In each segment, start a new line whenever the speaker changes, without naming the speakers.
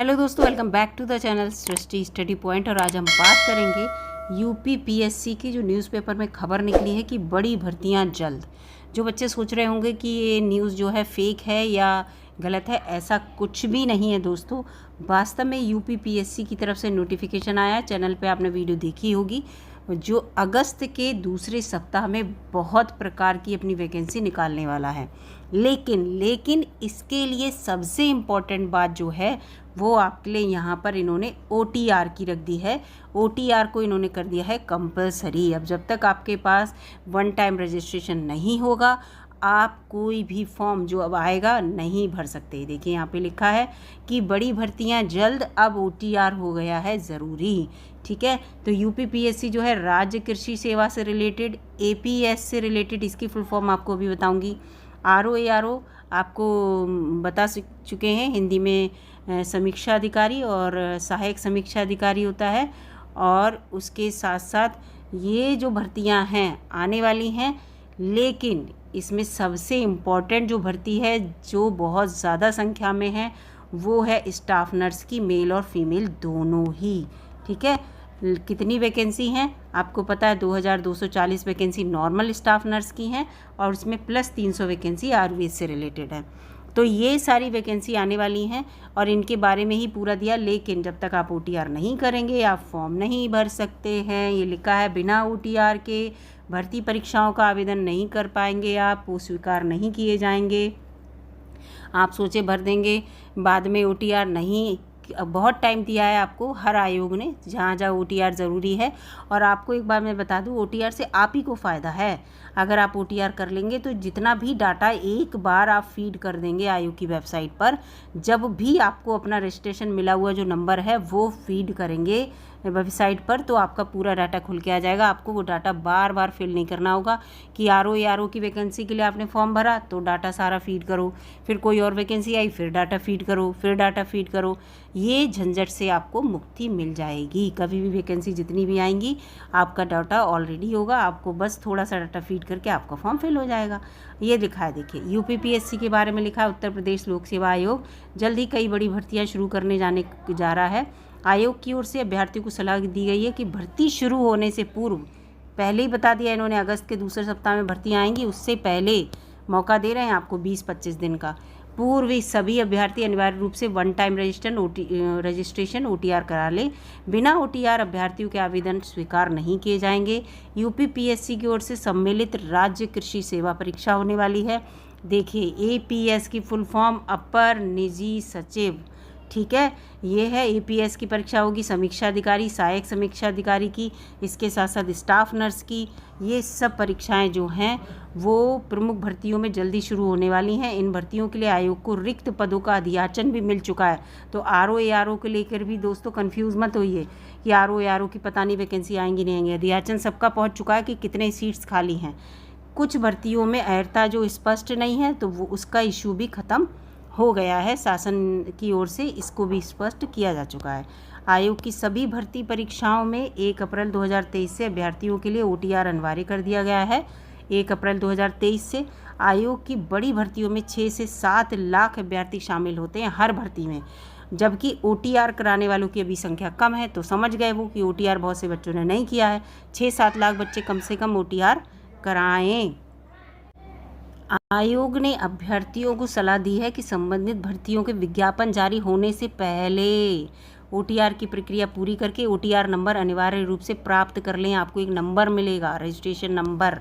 Hello दोस्तों, welcome back to the channel Srishti study point. और आज हम बात करेंगे यूपी पीएससी की जो न्यूज़पेपर में खबर निकली है कि बड़ी भर्तियां जल्द। जो बच्चे सोच रहे होंगे कि ये न्यूज़ जो है फेक है या गलत है, ऐसा कुछ भी नहीं है दोस्तों। वास्तव में यूपी पीएससी की तरफ से नोटिफिकेशन आया है, चैनल पे आपने वीडियो देखी होगी, जो अगस्त के दूसरे सप्ताह में बहुत प्रकार की अपनी वैकेंसी निकालने वाला है। लेकिन इसके लिए सबसे इम्पॉर्टेंट बात जो है वो आपके लिए यहाँ पर इन्होंने OTR की रख दी है। OTR को इन्होंने कर दिया है कंपलसरी। अब जब तक आपके पास वन टाइम रजिस्ट्रेशन नहीं होगा, आप कोई भी फॉर्म जो अब आएगा नहीं भर सकते। देखिए यहाँ पे लिखा है कि बड़ी भर्तियाँ जल्द, अब OTR हो गया है ज़रूरी। ठीक है, तो यूपी पीएससी जो है राज्य कृषि सेवा से रिलेटेड, APS से रिलेटेड, इसकी फुल फॉर्म आपको अभी बताऊँगी। RO आपको बता चुके हैं, हिंदी में समीक्षा अधिकारी और सहायक समीक्षा अधिकारी होता है। और उसके साथ साथ ये जो भर्तियां हैं आने वाली हैं, लेकिन इसमें सबसे इम्पॉर्टेंट जो भर्ती है जो बहुत ज़्यादा संख्या में है वो है स्टाफ नर्स की, मेल और फीमेल दोनों ही। ठीक है, कितनी वैकेंसी हैं आपको पता है, 2240 वैकेंसी नॉर्मल स्टाफ नर्स की हैं और उसमें प्लस 300 वैकेंसी आयुर्वेद से रिलेटेड है। तो ये सारी वैकेंसी आने वाली हैं और इनके बारे में ही पूरा दिया। लेकिन जब तक आप OTR नहीं करेंगे आप फॉर्म नहीं भर सकते हैं। ये लिखा है बिना OTR के भर्ती परीक्षाओं का आवेदन नहीं कर पाएंगे आप, वो स्वीकार नहीं किए जाएंगे। आप सोचे भर देंगे, बाद में OTR नहीं, बहुत टाइम दिया है आपको हर आयोग ने, जहाँ जहाँ OTR ज़रूरी है। और आपको एक बार मैं बता दूँ, OTR से आप ही को फ़ायदा है। अगर आप OTR कर लेंगे तो जितना भी डाटा एक बार आप फीड कर देंगे आयोग की वेबसाइट पर, जब भी आपको अपना रजिस्ट्रेशन मिला हुआ जो नंबर है वो फीड करेंगे वेबसाइट पर, तो आपका पूरा डाटा खुल के आ जाएगा। आपको वो डाटा बार बार फिल नहीं करना होगा कि RO की वैकेंसी के लिए आपने फॉर्म भरा तो डाटा सारा फीड करो, फिर कोई और वैकेंसी आई फिर डाटा फीड करो, फिर डाटा फीड करो। ये झंझट से आपको मुक्ति मिल जाएगी। कभी भी वैकेंसी जितनी भी आएंगी आपका डाटा ऑलरेडी होगा, आपको बस थोड़ा सा डाटा फीड करके आपका फॉर्म फिल हो जाएगा। ये लिखा है, देखिए यूपी पीएससी के बारे में लिखा है, उत्तर प्रदेश लोक सेवा आयोग जल्द ही कई बड़ी भर्तियाँ शुरू करने जा रहा है। आयोग की ओर से अभ्यर्थियों को सलाह दी गई है कि भर्ती शुरू होने से पूर्व, पहले ही बता दिया इन्होंने अगस्त के दूसरे सप्ताह में भर्तियाँ आएंगी, उससे पहले मौका दे रहे हैं आपको 20-25 दिन का पूर्व सभी अभ्यर्थी अनिवार्य रूप से वन टाइम रजिस्ट्रेशन OTR करा ले। बिना OTR अभ्यर्थियों के आवेदन स्वीकार नहीं किए जाएंगे। यूपी पीएससी की ओर से सम्मिलित राज्य कृषि सेवा परीक्षा होने वाली है। देखिए APS की फुल फॉर्म अपर निजी सचिव, ठीक है, ये है APS की परीक्षा होगी, समीक्षा अधिकारी, सहायक समीक्षा अधिकारी की, इसके साथ साथ स्टाफ नर्स की। ये सब परीक्षाएं जो हैं वो प्रमुख भर्तियों में जल्दी शुरू होने वाली हैं। इन भर्तियों के लिए आयोग को रिक्त पदों का अधियाचन भी मिल चुका है। तो RO को लेकर भी दोस्तों कंफ्यूज मत होइए कि RO की पता नहीं वैकेंसी आएंगी नहीं आएंगी। अधियाचन सबका पहुँच चुका है कि कितने सीट्स खाली हैं। कुछ भर्तियों में अर्हता जो स्पष्ट नहीं है तो वो उसका इशू भी ख़त्म हो गया है, शासन की ओर से इसको भी स्पष्ट किया जा चुका है। आयोग की सभी भर्ती परीक्षाओं में 1 अप्रैल 2023 से अभ्यर्थियों के लिए OTR अनिवार्य कर दिया गया है। 1 अप्रैल 2023 से आयोग की बड़ी भर्तियों में 6 से 7 लाख अभ्यर्थी शामिल होते हैं हर भर्ती में, जबकि OTR कराने वालों की अभी संख्या कम है। तो समझ गए वो कि OTR बहुत से बच्चों ने नहीं किया है। 6-7 लाख बच्चे कम से कम OTR कराएं। आयोग ने अभ्यर्थियों को सलाह दी है कि संबंधित भर्तियों के विज्ञापन जारी होने से पहले OTR की प्रक्रिया पूरी करके OTR नंबर अनिवार्य रूप से प्राप्त कर लें। आपको एक नंबर मिलेगा, रजिस्ट्रेशन नंबर,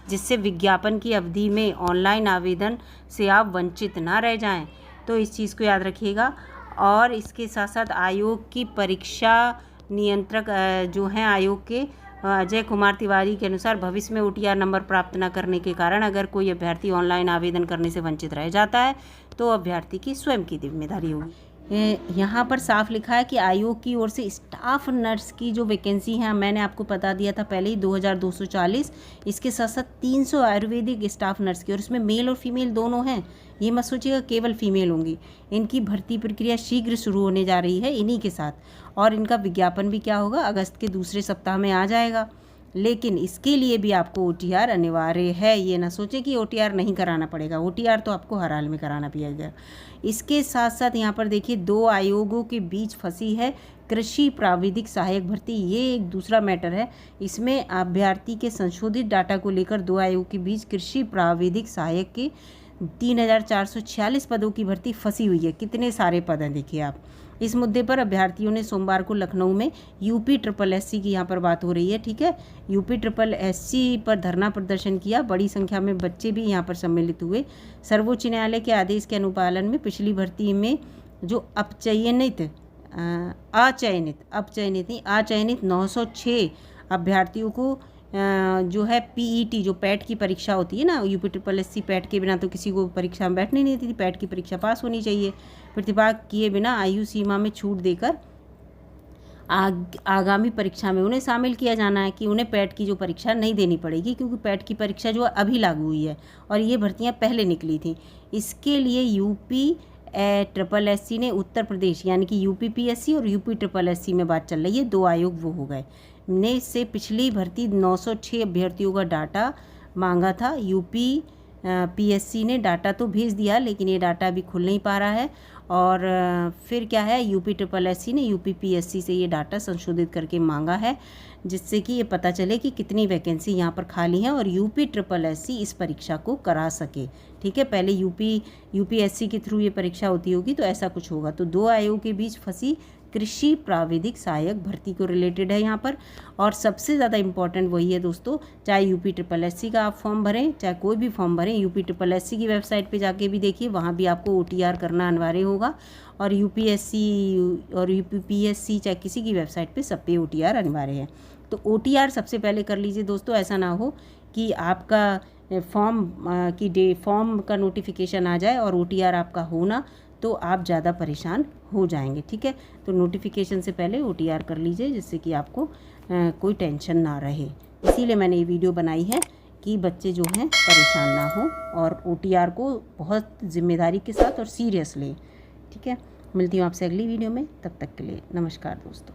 जिससे विज्ञापन की अवधि में ऑनलाइन आवेदन से आप वंचित ना रह जाएं। तो इस चीज़ को याद रखिएगा। और इसके साथ साथ आयोग की परीक्षा नियंत्रक जो हैं आयोग के, अजय कुमार तिवारी के अनुसार, भविष्य में OTR नंबर प्राप्त न करने के कारण अगर कोई अभ्यर्थी ऑनलाइन आवेदन करने से वंचित रह जाता है तो अभ्यर्थी की स्वयं की जिम्मेदारी होगी। यहाँ पर साफ लिखा है कि आयोग की ओर से स्टाफ नर्स की जो वैकेंसी है, मैंने आपको बता दिया था पहले ही, 2240, इसके साथ साथ 300 आयुर्वेदिक स्टाफ नर्स की, और इसमें मेल और फीमेल दोनों हैं। ये मत सोचिएगा केवल फीमेल होंगी। इनकी भर्ती प्रक्रिया शीघ्र शुरू होने जा रही है इन्हीं के साथ, और इनका विज्ञापन भी क्या होगा, अगस्त के दूसरे सप्ताह में आ जाएगा। लेकिन इसके लिए भी आपको OTR अनिवार्य है। ये ना सोचें कि OTR नहीं कराना पड़ेगा, OTR तो आपको हर हाल में कराना पड़ेगा। इसके साथ साथ यहाँ पर देखिए 2 आयोगों के बीच फंसी है कृषि प्राविधिक सहायक भर्ती। ये एक दूसरा मैटर है। इसमें अभ्यर्थी के संशोधित डाटा को लेकर 2 आयोगों के बीच कृषि प्राविधिक सहायक के 3446 पदों की भर्ती फंसी हुई है। कितने सारे पद हैं देखिए आप। इस मुद्दे पर अभ्यर्थियों ने सोमवार को लखनऊ में UPSSC की यहाँ पर बात हो रही है, ठीक है, UPSSC पर धरना प्रदर्शन किया। बड़ी संख्या में बच्चे भी यहाँ पर सम्मिलित हुए। सर्वोच्च न्यायालय के आदेश के अनुपालन में पिछली भर्ती में जो अचयनित 906 अभ्यर्थियों को जो है PET जो पैट की परीक्षा होती है ना, UPSSC पैट के बिना तो किसी को परीक्षा में बैठनी नहीं थी, पैट की परीक्षा पास होनी चाहिए। प्रतिभाग किए बिना आयु सीमा में छूट देकर आगामी परीक्षा में उन्हें शामिल किया जाना है कि उन्हें पैट की जो परीक्षा नहीं देनी पड़ेगी, क्योंकि पैट की परीक्षा जो अभी लागू हुई है और ये भर्तियां पहले निकली थी। इसके लिए UPSSC ने उत्तर प्रदेश यानी कि UPPSC और UPSSC में बात चल रही है, 2 आयोग वो हो गए ने से पिछली भर्ती 906 अभ्यर्थियों का डाटा मांगा था। UPPSC ने डाटा तो भेज दिया, लेकिन ये डाटा अभी खुल नहीं पा रहा है। और फिर क्या है, UPSSC ने UPPSC से ये डाटा संशोधित करके मांगा है, जिससे कि ये पता चले कि कितनी वैकेंसी यहाँ पर खाली है और UPSSC इस परीक्षा को करा सके। ठीक है, पहले UPSC के थ्रू ये परीक्षा होती होगी, तो ऐसा कुछ होगा। तो 2 आयोगों के बीच फंसी कृषि प्राविधिक सहायक भर्ती को रिलेटेड है यहाँ पर। और सबसे ज़्यादा इम्पॉर्टेंट वही है दोस्तों, चाहे UPSSC का आप फॉर्म भरें, चाहे कोई भी फॉर्म भरें, UPSSC की वेबसाइट पे जाके भी देखिए, वहाँ भी आपको OTR करना अनिवार्य होगा। और UPSC और UPPSC चाहे किसी की वेबसाइट पे सब पे OTR अनिवार्य है। तो OTR सबसे पहले कर लीजिए दोस्तों, ऐसा ना हो कि आपका फॉर्म का नोटिफिकेशन आ जाए और OTR आपका हो ना, तो आप ज़्यादा परेशान हो जाएंगे। ठीक है, तो नोटिफिकेशन से पहले OTR कर लीजिए, जिससे कि आपको कोई टेंशन ना रहे। इसीलिए मैंने ये वीडियो बनाई है कि बच्चे जो हैं परेशान ना हो और OTR को बहुत जिम्मेदारी के साथ और सीरियस लें। ठीक है, मिलती हूँ आपसे अगली वीडियो में, तब तक के लिए नमस्कार दोस्तों।